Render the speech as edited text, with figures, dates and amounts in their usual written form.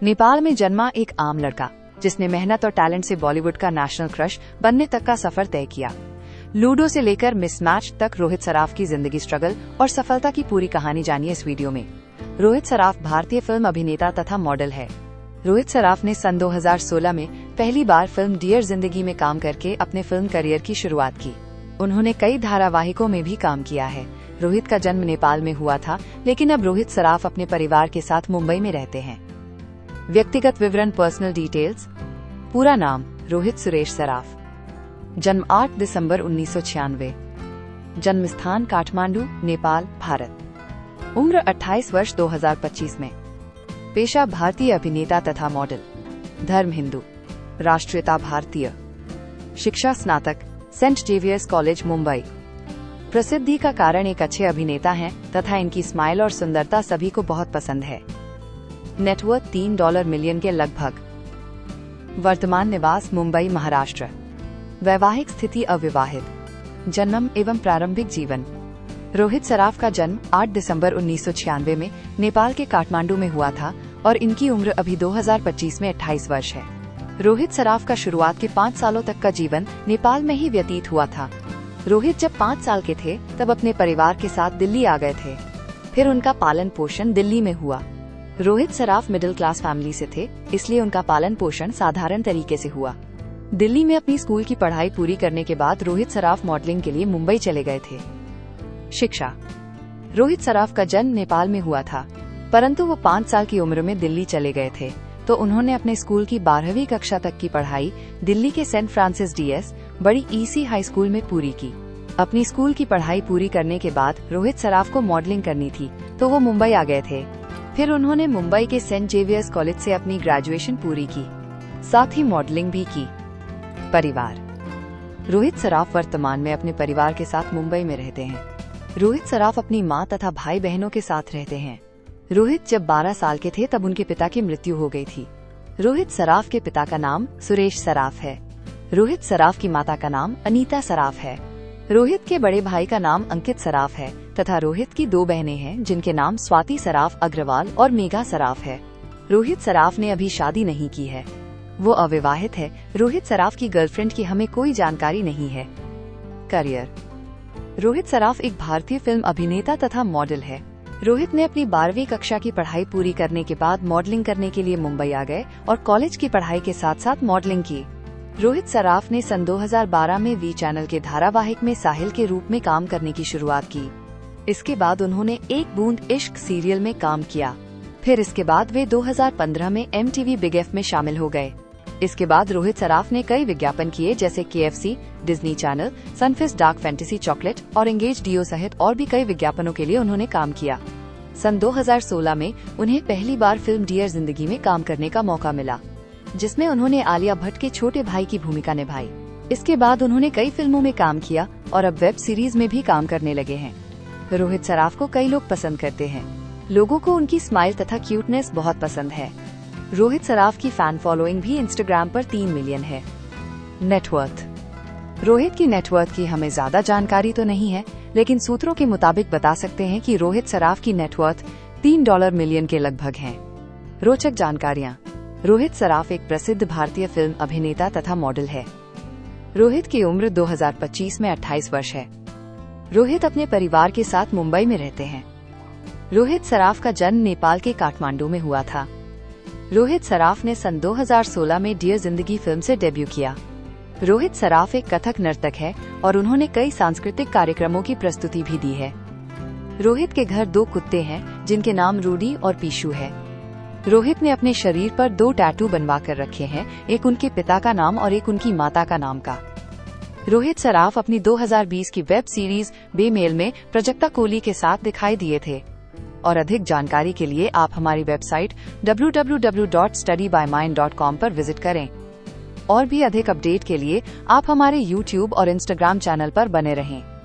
नेपाल में जन्मा एक आम लड़का जिसने मेहनत और टैलेंट से बॉलीवुड का नेशनल क्रश बनने तक का सफर तय किया। लूडो से लेकर मिसमैच तक रोहित सराफ की जिंदगी स्ट्रगल और सफलता की पूरी कहानी जानिए इस वीडियो में। रोहित सराफ भारतीय फिल्म अभिनेता तथा मॉडल है। रोहित सराफ ने सन 2016 में पहली बार फिल्म डियर जिंदगी में काम करके अपने फिल्म करियर की शुरुआत की। उन्होंने कई धारावाहिकों में भी काम किया है। रोहित का जन्म नेपाल में हुआ था, लेकिन अब रोहित सराफ अपने परिवार के साथ मुंबई में रहते हैं। व्यक्तिगत विवरण, पर्सनल डिटेल्स। पूरा नाम रोहित सुरेश सराफ। जन्म 8 दिसंबर 1996। जन्म स्थान काठमांडू, नेपाल, भारत। उम्र 28 वर्ष 2025 में। पेशा भारतीय अभिनेता तथा मॉडल। धर्म हिंदू। राष्ट्रीयता भारतीय। शिक्षा स्नातक, सेंट जेवियर्स कॉलेज, मुंबई। प्रसिद्धि का कारण एक अच्छे अभिनेता हैं तथा इनकी स्माइल और सुंदरता सभी को बहुत पसंद है। नेटवर्थ $3 मिलियन के लगभग। वर्तमान निवास मुंबई, महाराष्ट्र। वैवाहिक स्थिति अविवाहित। जन्म एवं प्रारंभिक जीवन। रोहित सराफ का जन्म 8 दिसंबर 1996 में नेपाल के काठमांडू में हुआ था और इनकी उम्र अभी 2025 में 28 वर्ष है। रोहित सराफ का शुरुआत के 5 सालों तक का जीवन नेपाल में ही व्यतीत हुआ था। रोहित जब 5 साल के थे तब अपने परिवार के साथ दिल्ली आ गए थे। फिर उनका पालन पोषण दिल्ली में हुआ। Rohit Saraf middle class family से थे, इसलिए उनका पालन पोषण साधारण तरीके से हुआ। दिल्ली में अपनी स्कूल की पढ़ाई पूरी करने के बाद रोहित सराफ मॉडलिंग के लिए मुंबई चले गए थे। शिक्षा। रोहित सराफ का जन्म नेपाल में हुआ था, परंतु वो 5 साल की उम्र में दिल्ली चले गए थे, तो उन्होंने अपने स्कूल की 12वीं कक्षा तक की पढ़ाई दिल्ली के सेंट फ्रांसिस DS बड़ी EC हाई स्कूल में पूरी की। अपनी स्कूल की पढ़ाई पूरी करने के बाद रोहित सराफ को मॉडलिंग करनी थी, तो वो मुंबई आ गए थे। फिर उन्होंने मुंबई के सेंट जेवियर्स कॉलेज से अपनी ग्रेजुएशन पूरी की, साथ ही मॉडलिंग भी की। परिवार। रोहित सराफ वर्तमान में अपने परिवार के साथ मुंबई में रहते हैं। रोहित सराफ अपनी मां तथा भाई बहनों के साथ रहते हैं। रोहित जब 12 साल के थे तब उनके पिता की मृत्यु हो गई थी। रोहित सराफ के पिता का नाम सुरेश सराफ है। रोहित सराफ की माता का नाम अनीता सराफ है। रोहित के बड़े भाई का नाम अंकित सराफ है तथा रोहित की 2 बहनें हैं जिनके नाम स्वाति सराफ अग्रवाल और मेघा सराफ है। रोहित सराफ ने अभी शादी नहीं की है, वो अविवाहित है। रोहित सराफ की गर्लफ्रेंड की हमें कोई जानकारी नहीं है। करियर। रोहित सराफ एक भारतीय फिल्म अभिनेता तथा मॉडल है। रोहित ने अपनी 12वीं कक्षा की पढ़ाई पूरी करने के बाद मॉडलिंग करने के लिए मुंबई आ गए और कॉलेज की पढ़ाई के साथ साथ मॉडलिंग की। रोहित सराफ ने सन 2012 में वी चैनल के धारावाहिक में साहिल के रूप में काम करने की शुरुआत की। इसके बाद उन्होंने एक बूंद इश्क सीरियल में काम किया। फिर इसके बाद वे 2015 में MTV बिग एफ में शामिल हो गए। इसके बाद रोहित सराफ ने कई विज्ञापन किए, जैसे KFC, Disney channel, Sunfeast dark fantasy chocolate और एंगेज डियो सहित और भी कई विज्ञापनों के लिए उन्होंने काम किया। सन 2016 में उन्हें पहली बार फिल्म डियर जिंदगी में काम करने का मौका मिला, जिसमें उन्होंने आलिया भट्ट के छोटे भाई की भूमिका निभाई। इसके बाद उन्होंने कई फिल्मों में काम किया और अब वेब सीरीज में भी काम करने लगे हैं। रोहित सराफ को कई लोग पसंद करते हैं। लोगों को उनकी स्माइल तथा क्यूटनेस बहुत पसंद है। रोहित सराफ की फैन फॉलोइंग भी इंस्टाग्राम पर 3 मिलियन है। नेटवर्थ। रोहित की नेटवर्थ की हमें ज्यादा जानकारी तो नहीं है, लेकिन सूत्रों के मुताबिक बता सकते हैं कि रोहित सराफ की नेटवर्थ $3 मिलियन के लगभग है। रोचक जानकारियाँ। रोहित सराफ एक प्रसिद्ध भारतीय फिल्म अभिनेता तथा मॉडल है। रोहित की उम्र 2025 में 28 वर्ष है। रोहित अपने परिवार के साथ मुंबई में रहते हैं। रोहित सराफ का जन्म नेपाल के काठमांडू में हुआ था। रोहित सराफ ने सन 2016 में डियर जिंदगी फिल्म से डेब्यू किया। रोहित सराफ एक कथक नर्तक है और उन्होंने कई सांस्कृतिक कार्यक्रमों की प्रस्तुति भी दी है। रोहित के घर 2 कुत्ते हैं जिनके नाम रूडी और पीशू है। रोहित ने अपने शरीर पर 2 टैटू बनवा कर रखे हैं, एक उनके पिता का नाम और एक उनकी माता का नाम का। रोहित सराफ अपनी 2020 की वेब सीरीज बेमेल में प्रजक्ता कोहली के साथ दिखाई दिए थे। और अधिक जानकारी के लिए आप हमारी वेबसाइट www.studybymind.com पर विजिट करें। और भी अधिक अपडेट के लिए आप हमारे YouTube और Instagram चैनल पर बने रहें।